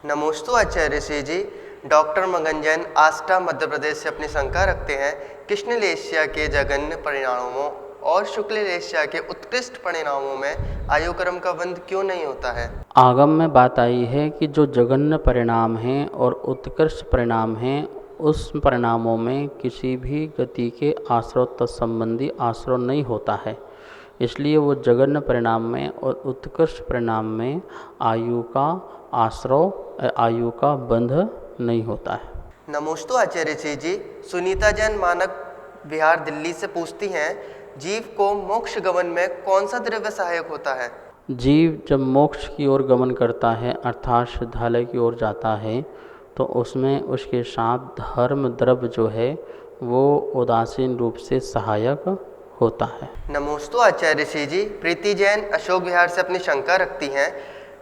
नमोस्तु आचार्य श्री जी। डॉक्टर मगन जैन आष्टा मध्य प्रदेश से अपनी शंका रखते हैं, कृष्ण लेशिया के जघन्य परिणामों और शुक्ल लेशिया के उत्कृष्ट परिणामों में आयु क्रम का बंध क्यों नहीं होता है। आगम में बात आई है कि जो जघन्य परिणाम हैं और उत्कृष्ट परिणाम हैं, उस परिणामों में किसी भी गति के आश्रव तत्संबंधी आश्रव नहीं होता है, इसलिए वो जघन्य परिणाम में और उत्कृष्ट परिणाम में आयु का आश्रव आयु का बंध नहीं होता है। नमोस्तु आचार्य श्री जी। सुनीता जैन मानक बिहार दिल्ली से पूछती हैं, जीव को मोक्ष गमन में कौन सा द्रव्य सहायक होता है। जीव जब मोक्ष की ओर गमन करता है अर्थात सिद्धालय की ओर जाता है, तो उसमें उसके साथ धर्म द्रव्य जो है वो उदासीन रूप से सहायक होता है। नमोस्तु आचार्य श्री जी। प्रीति जैन अशोक विहार से अपनी शंका रखती हैं,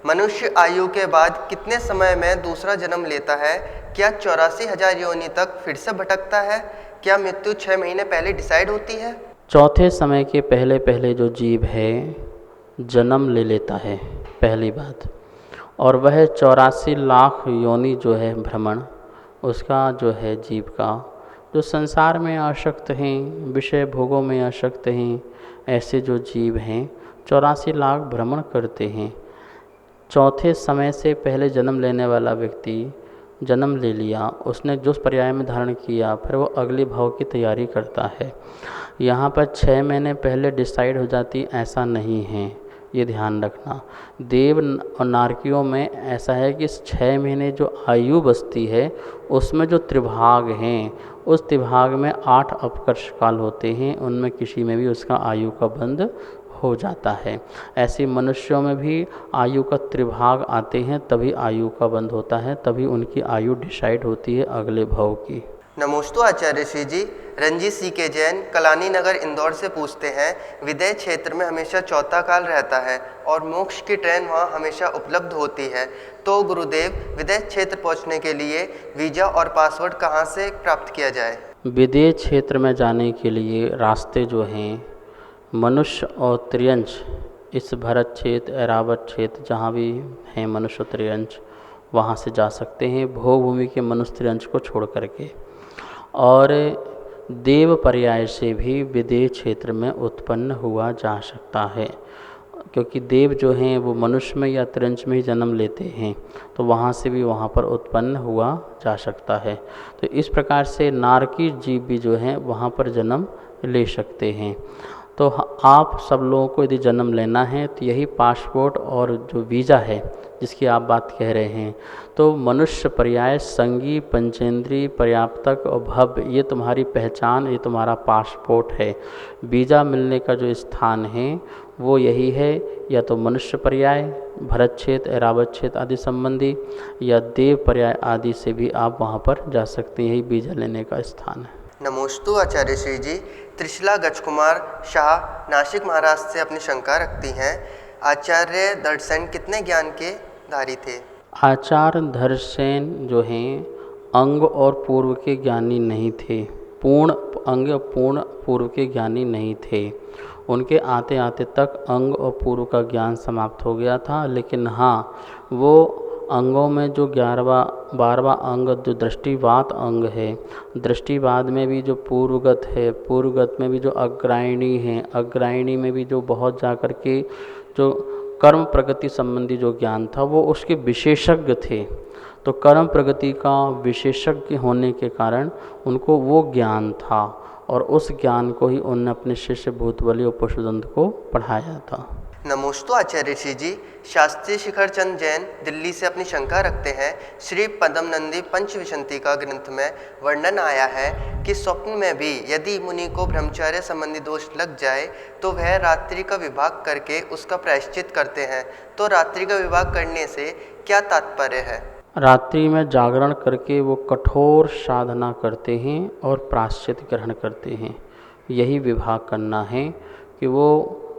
मनुष्य आयु के बाद कितने समय में दूसरा जन्म लेता है। क्या 84,000 योनि तक फिर से भटकता है। क्या मृत्यु 6 महीने पहले डिसाइड होती है। चौथे समय के पहले पहले जो जीव है जन्म ले लेता है, पहली बात, और वह 84 लाख योनि जो है भ्रमण उसका जो है जीव का, जो संसार में आसक्त हैं, विषय भोगों में आसक्त हैं, ऐसे जो जीव हैं 84 लाख भ्रमण करते हैं। चौथे समय से पहले जन्म लेने वाला व्यक्ति जन्म ले लिया, उसने जो पर्याय में धारण किया, फिर वो अगले भाव की तैयारी करता है। यहाँ पर 6 महीने पहले डिसाइड हो जाती, ऐसा नहीं है, ये ध्यान रखना। देव और नारकियों में ऐसा है कि 6 महीने जो आयु बचती है उसमें जो त्रिभाग हैं, उस त्रिभाग में 8 अपकर्ष काल होते हैं, उनमें किसी में भी उसका आयु का बंध हो जाता है। ऐसे मनुष्यों में भी आयु का त्रिभाग आते हैं, तभी आयु का बंध होता है, तभी उनकी आयु डिसाइड होती है अगले भाव की। नमोस्तु आचार्य श्री जी। रंजीत सी के जैन कलानी नगर इंदौर से पूछते हैं, विदेह क्षेत्र में हमेशा चौथा काल रहता है और मोक्ष की ट्रेन वहाँ हमेशा उपलब्ध होती है, तो गुरुदेव विदेह क्षेत्र पहुँचने के लिए वीज़ा और पासवर्ड कहाँ से प्राप्त किया जाए। विदेह क्षेत्र में जाने के लिए रास्ते जो हैं मनुष्य और त्रियंश, इस भरत क्षेत्र ऐरावत क्षेत्र जहाँ भी हैं मनुष्य और त्रियंश, वहाँ से जा सकते हैं भोग भूमि के मनुष्य त्रियंश को छोड़ करके। और देव पर्याय से भी विदेह क्षेत्र में उत्पन्न हुआ जा सकता है, क्योंकि देव जो हैं वो मनुष्य में या त्रियंश में ही जन्म लेते हैं, तो वहाँ से भी वहाँ पर उत्पन्न हुआ जा सकता है। तो इस प्रकार से नारकी जीव भी जो हैं वहाँ पर जन्म ले सकते हैं। तो आप सब लोगों को यदि जन्म लेना है तो यही पासपोर्ट और जो वीज़ा है जिसकी आप बात कह रहे हैं, तो मनुष्य पर्याय संगी पंचेंद्री पर्याप्तक और भव्य, ये तुम्हारी पहचान, ये तुम्हारा पासपोर्ट है। वीज़ा मिलने का जो स्थान है वो यही है, या तो मनुष्य पर्याय, भरत क्षेत्र, ऐरावत क्षेत्र आदि संबंधी, या देव पर्याय आदि से भी आप वहाँ पर जा सकते हैं, यही वीज़ा लेने का स्थान है। नमोस्तु आचार्य श्री जी। त्रिशला गजकुमार शाह नासिक महाराष्ट्र से अपनी शंका रखती हैं, आचार्य दर्शन कितने ज्ञान के धारी थे। आचार्य धर्मसेन जो हैं अंग और पूर्व के ज्ञानी नहीं थे, पूर्ण अंग और पूर्ण पूर्व के ज्ञानी नहीं थे। उनके आते आते तक अंग और पूर्व का ज्ञान समाप्त हो गया था, लेकिन हाँ, वो अंगों में जो 12वां अंग जो दृष्टिवात अंग है, दृष्टिवाद में भी जो पूर्वगत है, पूर्वगत में भी जो अग्रायणी है, अग्रायणी में भी जो बहुत जा कर के जो कर्म प्रगति संबंधी जो ज्ञान था वो उसके विशेषज्ञ थे। तो कर्म प्रगति का विशेषज्ञ होने के कारण उनको वो ज्ञान था, और उस ज्ञान को ही उन्होंने अपने शिष्य भूतबली और पशुदंत को पढ़ाया था। नमोस्तु आचार्य श्री जी। शास्त्री शिखर चंद जैन दिल्ली से अपनी शंका रखते हैं, श्री पदम नंदी पंचविशंति का ग्रंथ में वर्णन आया है कि स्वप्न में भी यदि मुनि को ब्रह्मचर्य संबंधी दोष लग जाए तो वह रात्रि का विभाग करके उसका प्रायश्चित करते हैं, तो रात्रि का विभाग करने से क्या तात्पर्य है। रात्रि में जागरण करके वो कठोर साधना करते हैं और प्रायश्चित ग्रहण करते हैं। यही विभाग करना है कि वो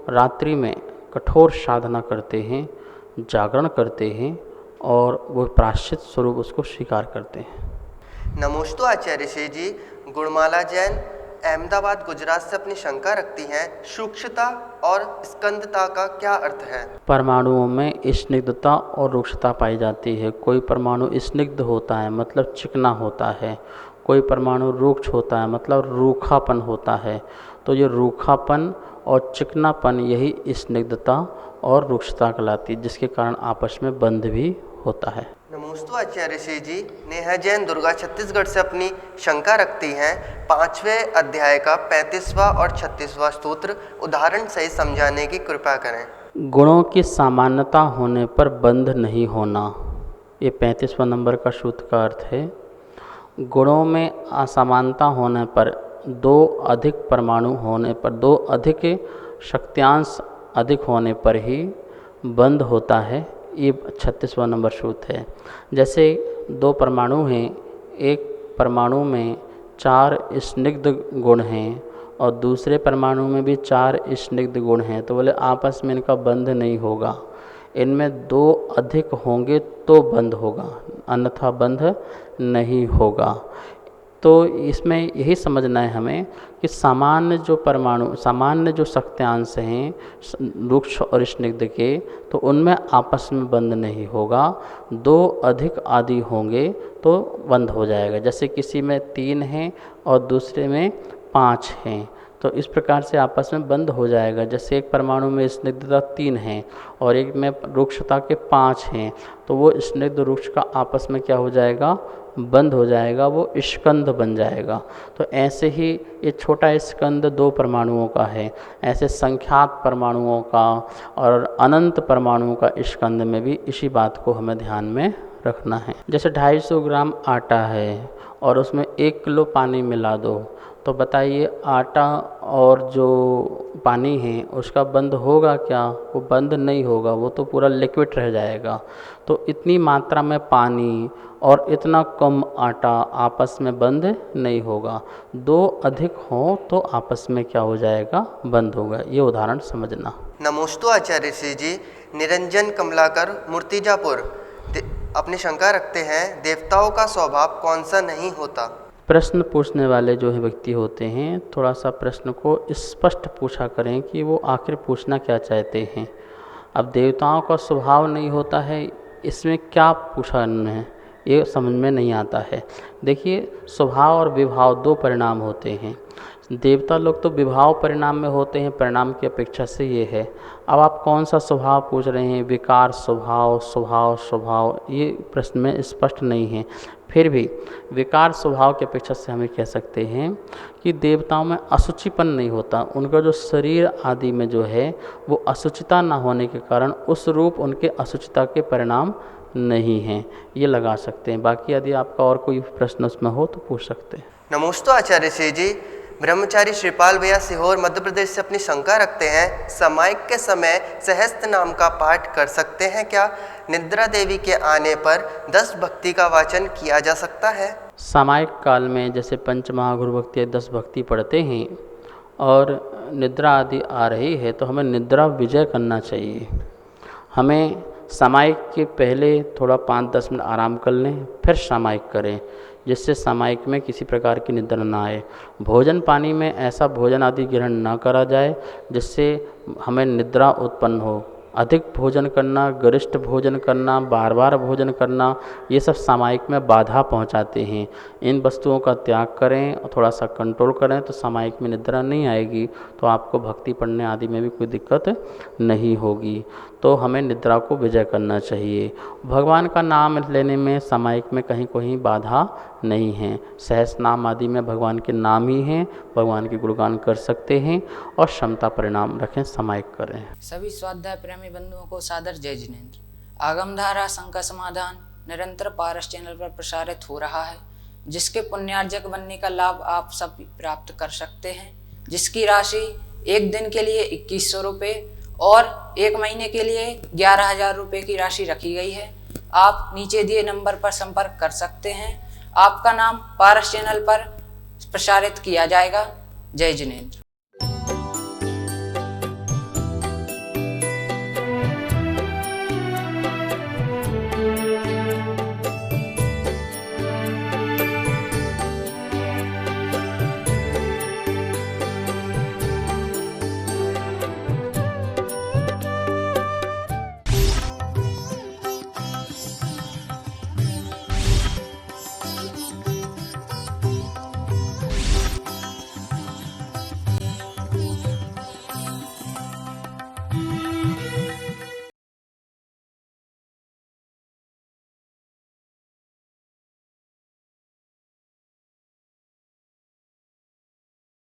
रात्रि में कठोर साधना करते हैं, जागरण करते हैं और वो प्रायश्चित स्वरूप उसको स्वीकार करते हैं। नमोस्तु आचार्य श्री जी। गुणमाला जैन अहमदाबाद गुजरात से अपनी शंका रखती हैं, सूक्ष्मता और स्कंदता का क्या अर्थ है? परमाणुओं में स्निग्धता और रुक्षता पाई जाती है। कोई परमाणु स्निग्ध होता है मतलब चिकना होता है, कोई परमाणु रुक्ष होता है मतलब रूखापन होता है। तो ये रूखापन और चिकनापन यही स्निग्धता और रुक्षता कहलाती है, जिसके कारण आपस में बंध भी होता है। नमोस्तु आचार्य श्री जी। नेहा जैन दुर्गा छत्तीसगढ़ से अपनी शंका रखती हैं, 5वें अध्याय का 35वां और 36वां सूत्र उदाहरण सहित समझाने की कृपा करें। गुणों की सामान्यता होने पर बंध नहीं होना, ये 35वां नंबर का सूत्र का अर्थ है। गुणों में असमानता होने पर, दो अधिक परमाणु होने पर, दो अधिक शक्तियांश अधिक होने पर ही बंध होता है, ये 36वां नंबर सूत्र है। जैसे दो परमाणु हैं, एक परमाणु में 4 स्निग्ध गुण हैं और दूसरे परमाणु में भी 4 स्निग्ध गुण हैं, तो बोले आपस में इनका बंध नहीं होगा। इनमें 2 अधिक होंगे तो बंध होगा, अन्यथा बंध नहीं होगा। तो इसमें यही समझना है हमें कि सामान्य जो परमाणु, सामान्य जो शक्तियांश हैं रुक्ष और स्निग्ध के, तो उनमें आपस में बंध नहीं होगा। 2 अधिक आदि होंगे तो बंध हो जाएगा। जैसे किसी में 3 हैं और दूसरे में 5 हैं, तो इस प्रकार से आपस में बंध हो जाएगा। जैसे एक परमाणु में स्निग्धता 3 है और एक में रुक्षता के 5 हैं, तो वो स्निग्ध रुक्ष का आपस में क्या हो जाएगा, बंद हो जाएगा, वो स्कंद बन जाएगा। तो ऐसे ही ये छोटा स्कंद 2 परमाणुओं का है, ऐसे संख्यात परमाणुओं का और अनंत परमाणुओं का स्कंद में भी इसी बात को हमें ध्यान में रखना है। जैसे 250 ग्राम आटा है और उसमें 1 किलो पानी मिला दो, तो बताइए आटा और जो पानी है उसका बंध होगा क्या? वो बंध नहीं होगा, वो तो पूरा लिक्विड रह जाएगा। तो इतनी मात्रा में पानी और इतना कम आटा आपस में बंध नहीं होगा। 2 अधिक हों तो आपस में क्या हो जाएगा, बंध होगा। ये उदाहरण समझना। नमोस्तु आचार्य श्री जी। निरंजन कमलाकर मूर्तिजापुर अपनी शंका रखते हैं, देवताओं का स्वभाव कौन सा नहीं होता? प्रश्न पूछने वाले जो है व्यक्ति होते हैं, थोड़ा सा प्रश्न को स्पष्ट पूछा करें कि वो आखिर पूछना क्या चाहते हैं। अब देवताओं का स्वभाव नहीं होता है, इसमें क्या पूछा है ये समझ में नहीं आता है। देखिए, स्वभाव और विभाव 2 परिणाम होते हैं। देवता लोग तो विभाव परिणाम में होते हैं, परिणाम की अपेक्षा से ये है। अब आप कौन सा स्वभाव पूछ रहे हैं, विकार स्वभाव, स्वभाव स्वभाव, ये प्रश्न में स्पष्ट नहीं है। फिर भी विकार स्वभाव की अपेक्षा से हमें कह सकते हैं कि देवताओं में असुचिपन नहीं होता। उनका जो शरीर आदि में जो है वो असुचिता ना होने के कारण उस रूप उनके असुचिता के परिणाम नहीं हैं, ये लगा सकते हैं। बाकी यदि आपका और कोई प्रश्न उसमें हो तो पूछ सकते हैं। नमोस्तु आचार्य श्री जी। ब्रह्मचारी श्रीपाल भैया सीहोर मध्य प्रदेश से अपनी शंका रखते हैं, समायिक के समय सहस्त्र नाम का पाठ कर सकते हैं क्या? निद्रा देवी के आने पर 10 भक्ति का वाचन किया जा सकता है? सामायिक काल में जैसे पंच महागुरु भक्ति 10 भक्ति पढ़ते हैं और निद्रा आदि आ रही है तो हमें निद्रा विजय करना चाहिए। हमें सामायिक के पहले थोड़ा 5-10 मिनट आराम कर लें, फिर सामायिक करें, जिससे सामायिक में किसी प्रकार की निद्रा ना आए। भोजन पानी में ऐसा भोजन आदि ग्रहण ना करा जाए जिससे हमें निद्रा उत्पन्न हो। अधिक भोजन करना, गरिष्ठ भोजन करना, बार बार भोजन करना, ये सब सामायिक में बाधा पहुंचाते हैं। इन वस्तुओं का त्याग करें और थोड़ा सा कंट्रोल करें तो सामायिक में निद्रा नहीं आएगी, तो आपको भक्ति पढ़ने आदि में भी कोई दिक्कत नहीं होगी। तो हमें निद्रा को विजय करना चाहिए। भगवान का नाम लेने में सामायिक में कहीं कहीं बाधा नहीं है। सहस्र नाम आदि में भगवान के नाम ही हैं, भगवान के गुणगान कर सकते हैं और क्षमता परिणाम रखें, सामायिक करें। सभी स्वाध्याय प्रेमी बंधुओं को सादर जय जिनेंद्र। आगमधारा शंका समाधान निरंतर पारस चैनल पर प्रसारित हो रहा है, जिसके पुण्यार्जक बनने का लाभ आप सब प्राप्त कर सकते हैं। जिसकी राशि 1 दिन के लिए 2100 रुपये और 1 महीने के लिए 11,000 रुपये की राशि रखी गई है। आप नीचे दिए नंबर पर संपर्क कर सकते हैं। आपका नाम पारस चैनल पर प्रसारित किया जाएगा। जय जिनेंद्र।